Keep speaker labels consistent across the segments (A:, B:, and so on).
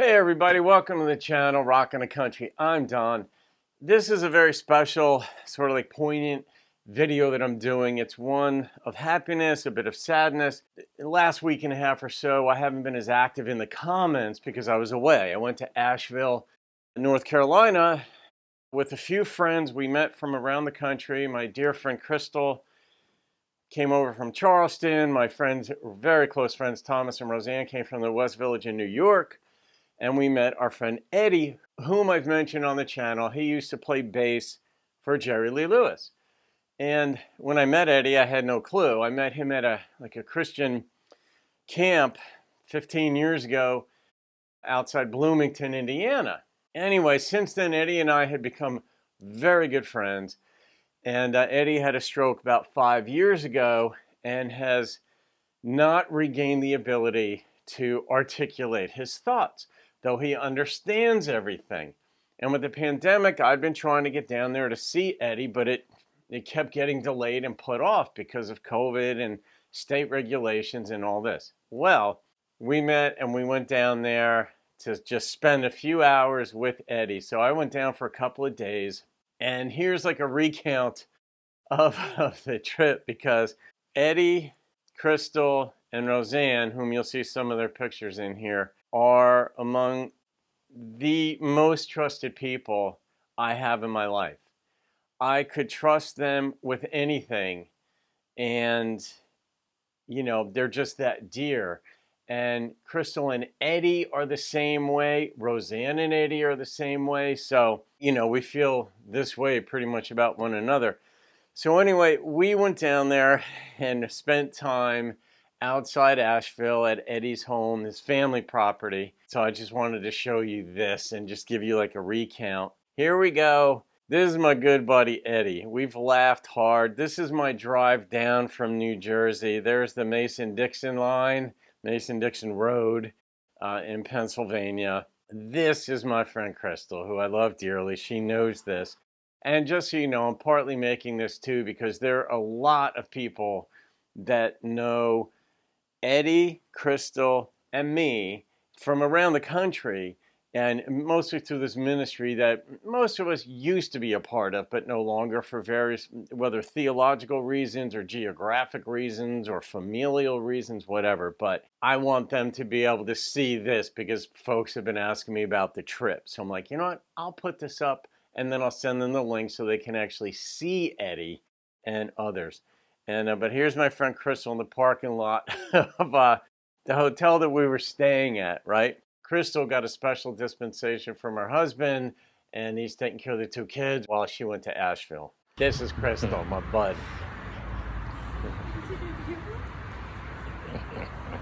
A: Hey everybody, welcome to the channel, Rockin' the Country. I'm Don. This is a very special, sort of like poignant video that I'm doing. It's one of happiness, a bit of sadness. The last week and a half or so, I haven't been as active in the comments because I was away. I went to Asheville, North Carolina with a few friends we met from around the country. My dear friend Crystal came over from Charleston. My friends, very close friends, Thomas and Roseanne, came from the West Village in New York. And we met our friend Eddie, whom I've mentioned on the channel. He used to play bass for Jerry Lee Lewis. And when I met Eddie, I had no clue. I met him at a Christian camp 15 years ago outside Bloomington, Indiana. Anyway, since then, Eddie and I had become very good friends. And Eddie had a stroke about 5 years ago and has not regained the ability to articulate his thoughts, though he understands everything. And with the pandemic, I've been trying to get down there to see Eddie, but it kept getting delayed and put off because of COVID and state regulations and all this. Well, we met and we went down there to just spend a few hours with Eddie. So I went down for a couple of days, and here's like a recount of the trip, because Eddie, Crystal, and Roseanne, whom you'll see some of their pictures in here, are among the most trusted people I have in my life. I could trust them with anything, and they're just that dear. And Crystal and Eddie are the same way. Roseanne and Eddie are the same way. So, we feel this way pretty much about one another. So anyway, we went down there and spent time outside Asheville at Eddie's home, his family property. So I just wanted to show you this and just give you like a recount. Here we go. This is my good buddy Eddie. We've laughed hard. This is my drive down from New Jersey. There's the Mason-Dixon line, Mason-Dixon Road in Pennsylvania. This is my friend Crystal, who I love dearly. She knows this. And just so you know, I'm partly making this too because there are a lot of people that know Eddie, Crystal, and me from around the country, and mostly through this ministry that most of us used to be a part of, but no longer, for various, whether theological reasons or geographic reasons or familial reasons, whatever. But I want them to be able to see this because folks have been asking me about the trip. So I'm like, you know what? I'll put this up and then I'll send them the link so they can actually see Eddie and others. And but here's my friend Crystal in the parking lot of the hotel that we were staying at, right? Crystal got a special dispensation from her husband, and he's taking care of the two kids while she went to Asheville. This is Crystal, my bud.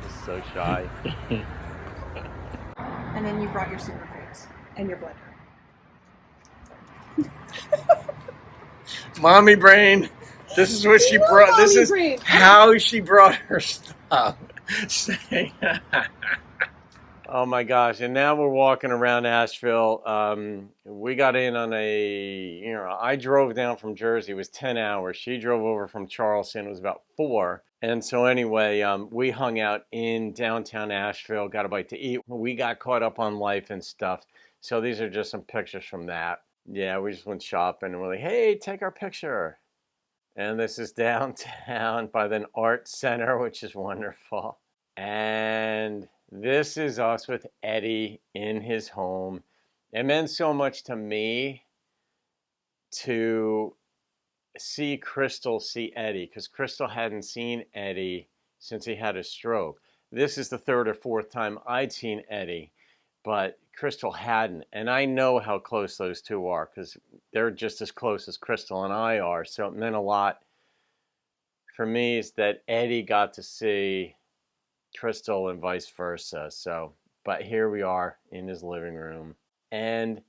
A: He's so shy.
B: And then you brought your super face and your blender.
A: Mommy brain. This is what she brought. This is
B: brain.
A: how she brought her stuff. Oh my gosh. And now we're walking around Asheville. We got in on I drove down from Jersey. It was 10 hours. She drove over from Charleston. It was about 4. And so anyway, we hung out in downtown Asheville, got a bite to eat. We got caught up on life and stuff. So these are just some pictures from that. Yeah, we just went shopping and we're like, hey, take our picture. And this is downtown by the art center, which is wonderful. And this is us with Eddie in his home. It meant so much to me to see Crystal see Eddie, because Crystal hadn't seen Eddie since he had a stroke. This is the 3rd or 4th time I'd seen Eddie, but Crystal hadn't. And I know how close those two are because they're just as close as Crystal and I are. So it meant a lot for me is that Eddie got to see Crystal and vice versa. So, but here we are in his living room. And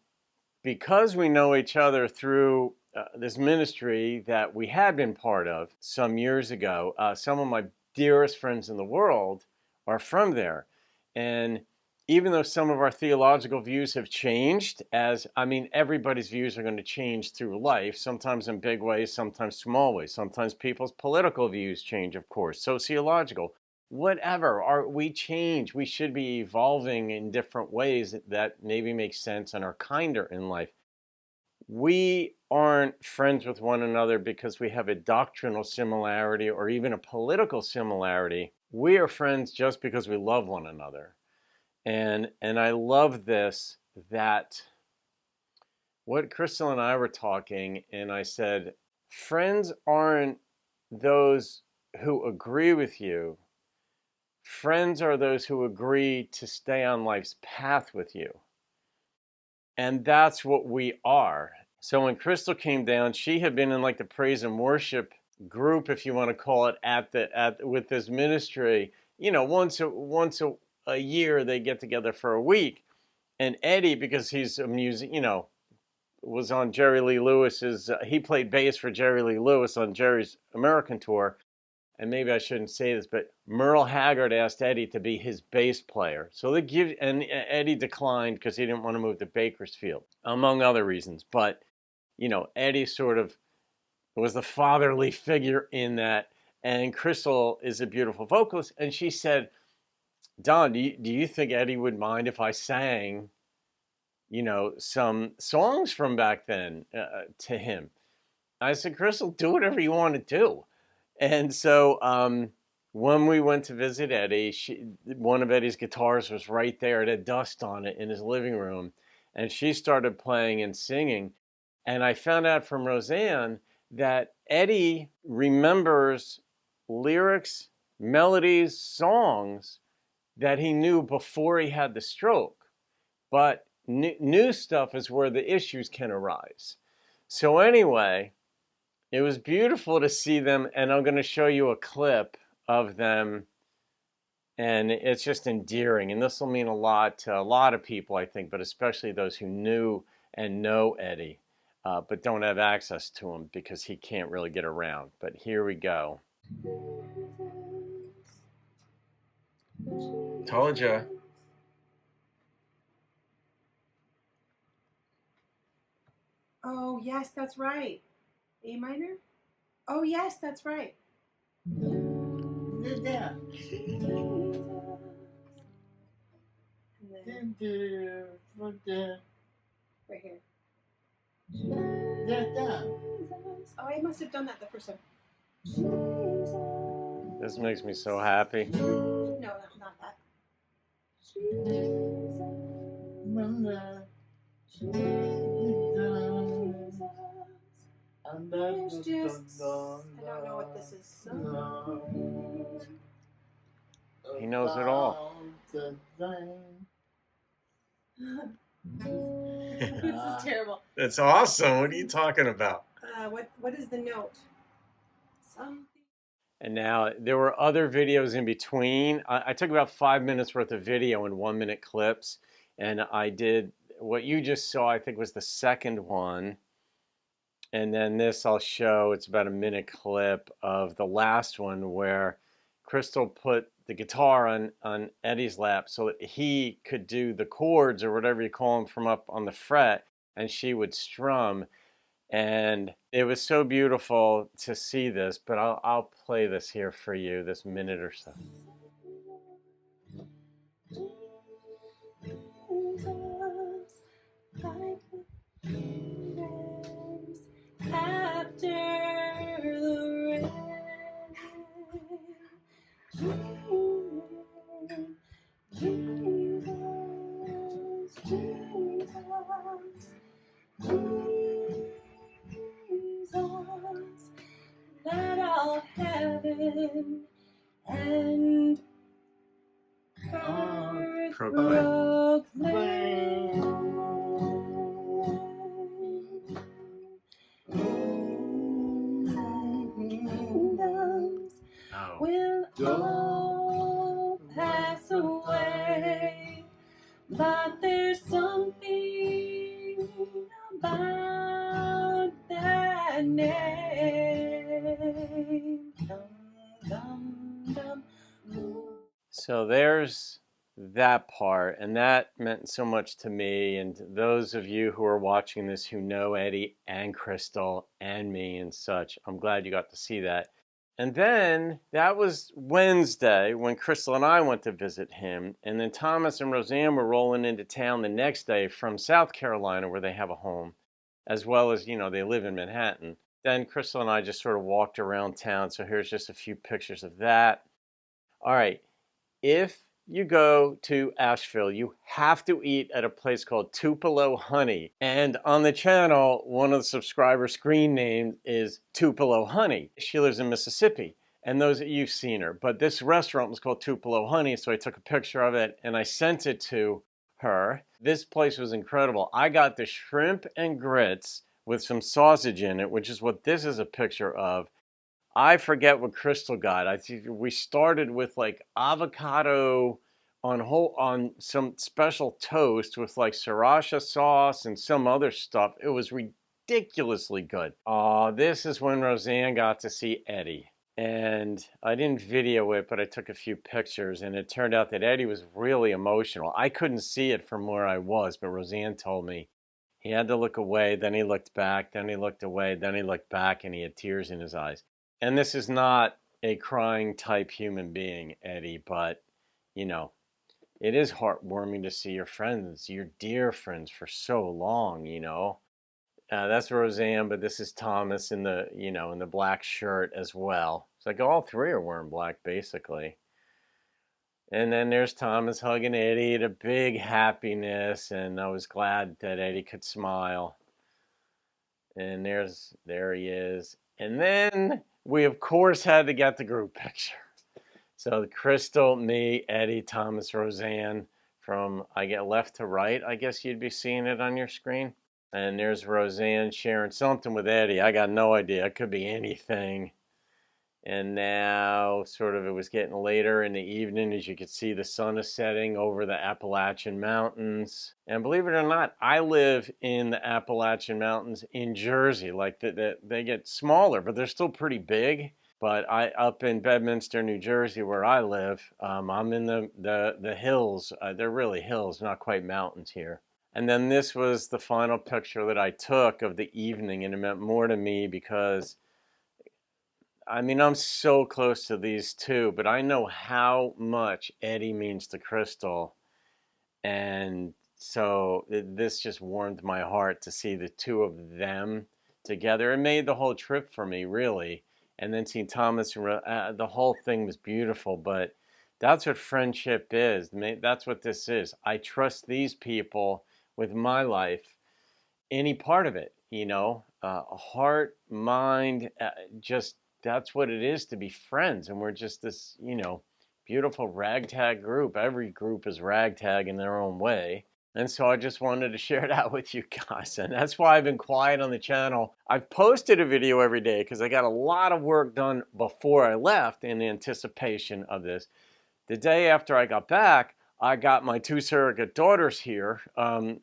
A: because we know each other through this ministry that we had been part of some years ago, some of my dearest friends in the world are from there. And even though some of our theological views have changed, everybody's views are going to change through life, sometimes in big ways, sometimes small ways. Sometimes people's political views change, of course, sociological. whatever. We change. We should be evolving in different ways that maybe make sense and are kinder in life. We aren't friends with one another because we have a doctrinal similarity or even a political similarity. We are friends just because we love one another. And I love this, that what Crystal and I were talking, and I said, friends aren't those who agree with you. Friends are those who agree to stay on life's path with you. And that's what we are. So when Crystal came down, she had been in like the praise and worship group, if you want to call it, with this ministry. You know, once a year they get together for a week. And Eddie, because he's a music, you know, was on Jerry Lee Lewis's. He played bass for Jerry Lee Lewis on Jerry's American tour. And maybe I shouldn't say this, but Merle Haggard asked Eddie to be his bass player. So and Eddie declined because he didn't want to move to Bakersfield, among other reasons. But, you know, Eddie sort of was the fatherly figure in that. And Crystal is a beautiful vocalist. And she said, Don, do you think Eddie would mind if I sang, you know, some songs from back then to him? I said, Crystal, do whatever you want to do. And so when we went to visit Eddie, one of Eddie's guitars was right there. It had dust on it in his living room. And she started playing and singing. And I found out from Roseanne that Eddie remembers lyrics, melodies, songs that he knew before he had the stroke. But new stuff is where the issues can arise. So anyway, it was beautiful to see them, and I'm going to show you a clip of them, and it's just endearing. And this will mean a lot to a lot of people, I think, but especially those who knew and know Eddie, but don't have access to him because he can't really get around. But here we go. Told ya.
B: Oh, yes, that's right. A minor? Oh, yes, that's right.
C: Yeah.
B: And then right here. Oh, I must have done that the first time.
A: This makes me so happy.
B: No, not that. There's just, I don't know what this is.
A: He knows it all.
B: This is terrible.
A: That's awesome. What are you talking about?
B: What is the note? Something.
A: And now there were other videos in between. I took about 5 minutes worth of video in 1 minute clips. And I did what you just saw, I think was the second one. And then this I'll show, it's about a minute clip of the last one where Crystal put the guitar on Eddie's lap so that he could do the chords or whatever you call them from up on the fret, and she would strum. And it was so beautiful to see this, but I'll play this here for you, this minute or so.
B: After the rain, Jesus, let all heaven and earth proclaim. Kingdoms will all pass away, but there's something about that name. Dum, dum, dum.
A: So there's that part, and that meant so much to me. And those of you who are watching this who know Eddie and Crystal and me and such, I'm glad you got to see that. And then that was Wednesday when Crystal and I went to visit him. And then Thomas and Roseanne were rolling into town the next day from South Carolina, where they have a home, as well as, they live in Manhattan. Then Crystal and I just sort of walked around town. So here's just a few pictures of that. All right. If you go to Asheville, you have to eat at a place called Tupelo Honey. And on the channel, one of the subscriber screen names is Tupelo Honey. She lives in Mississippi, and those you've seen her. But this restaurant was called Tupelo Honey, so I took a picture of it and I sent it to her. This place was incredible. I got the shrimp and grits with some sausage in it, which is what this is a picture of. I forget what Crystal got. I think we started with like avocado on some special toast with like sriracha sauce and some other stuff. It was ridiculously good. This is when Roseanne got to see Eddie. And I didn't video it, but I took a few pictures, and it turned out that Eddie was really emotional. I couldn't see it from where I was, but Roseanne told me he had to look away, then he looked back, then he looked away, then he looked back, and he had tears in his eyes. And this is not a crying type human being, Eddie, but, it is heartwarming to see your friends, your dear friends for so long, That's Roseanne, but this is Thomas in the, in the black shirt as well. It's like all three are wearing black, basically. And then there's Thomas hugging Eddie at a big happiness, and I was glad that Eddie could smile. And there he is. And then we, of course, had to get the group picture. So Crystal, me, Eddie, Thomas, Roseanne, from I get left to right, I guess you'd be seeing it on your screen. And there's Roseanne sharing something with Eddie. I got no idea. It could be anything. And now, sort of, it was getting later in the evening. As you could see, the sun is setting over the Appalachian Mountains. And believe it or not, I live in the Appalachian Mountains in Jersey. Like, they get smaller, but they're still pretty big. But up in Bedminster, New Jersey, where I live, I'm in the hills. They're really hills, not quite mountains here. And then this was the final picture that I took of the evening, and it meant more to me because I'm so close to these two, but I know how much Eddie means to Crystal. And so this just warmed my heart to see the two of them together. It made the whole trip for me, really. And then seeing Thomas, the whole thing was beautiful. But that's what friendship is. That's what this is. I trust these people with my life, any part of it, heart, mind, just that's what it is to be friends. And we're just this, beautiful ragtag group. Every group is ragtag in their own way. And so I just wanted to share that with you guys. And that's why I've been quiet on the channel. I've posted a video every day because I got a lot of work done before I left in anticipation of this. The day after I got back, I got my two surrogate daughters here.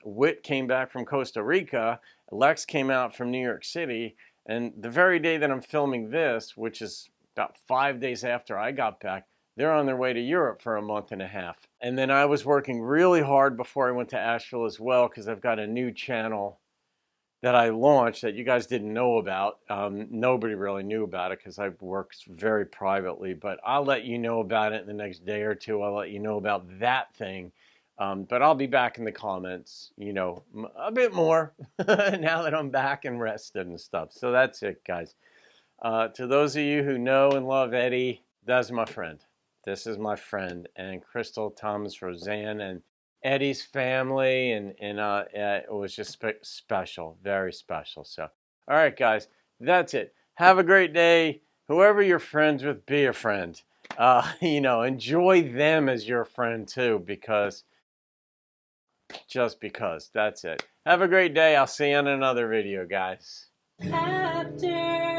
A: Whit came back from Costa Rica. Lex came out from New York City. And the very day that I'm filming this, which is about 5 days after I got back, they're on their way to Europe for a month and a half. And then I was working really hard before I went to Asheville as well, because I've got a new channel that I launched that you guys didn't know about. Nobody really knew about it because I worked very privately, but I'll let you know about it in the next day or two. I'll let you know about that thing. But I'll be back in the comments, a bit more now that I'm back and rested and stuff. So that's it, guys. To those of you who know and love Eddie, that's my friend. This is my friend. And Crystal, Thomas, Roseanne, and Eddie's family. And it was just special, very special. So, all right, guys, that's it. Have a great day. Whoever you're friends with, be a friend. Enjoy them as your friend too, just because. That's it. Have a great day. I'll see you in another video, guys.
B: After